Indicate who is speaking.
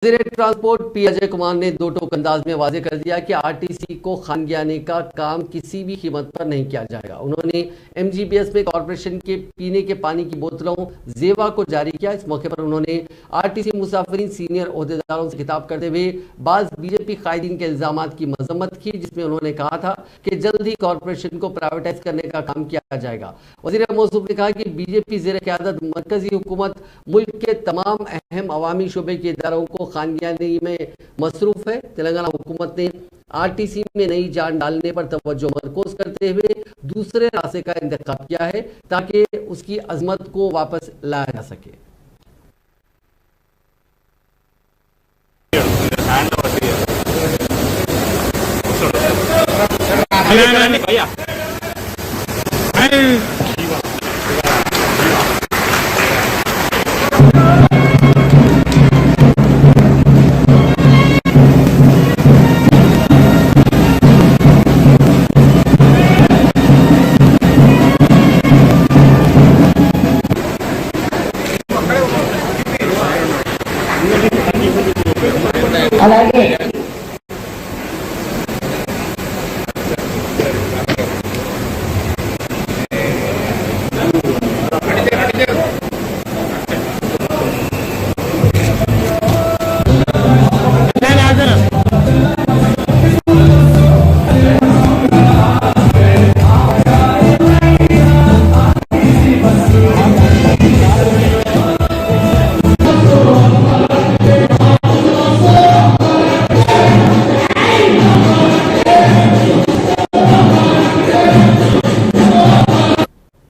Speaker 1: वज़ीर transport P Ajay Kumar ने दो टोक अंदाज में वाजे कर दिया कि आरटीसी को खानगियाने का काम किसी भी कीमत पर नहीं किया जाएगा। उन्होंने एमजीबीएस में कॉरपोरेशन के पीने के पानी की बोतलों जेवा को जारी किया। इस मौके पर उन्होंने आरटीसी मुसाफिरीन सीनियर ओहदेदारों से खिताब करते हुए बाज बीजेपी कायदीन के इल्जाम की मजम्मत की, जिसमें उन्होंने कहा था कि जल्द ही कॉरपोरेशन को प्राइवेटाइज करने का काम किया जाएगा। वज़ीर मौसूफ ने कहा कि बीजेपी ज़ेर क़यादत मरकजी हुकूमत मुल्क के तमाम अहम अवामी शोबे के इदारों को खानगियानी में मसरूफ है। तेलंगाना हुकूमत ने आरटीसी में नई जान डालने पर तवज्जो मरकूज करते हुए दूसरे रास्ते का इंतखाब किया है ताकि उसकी अजमत को वापस लाया जा सके।
Speaker 2: అలాగే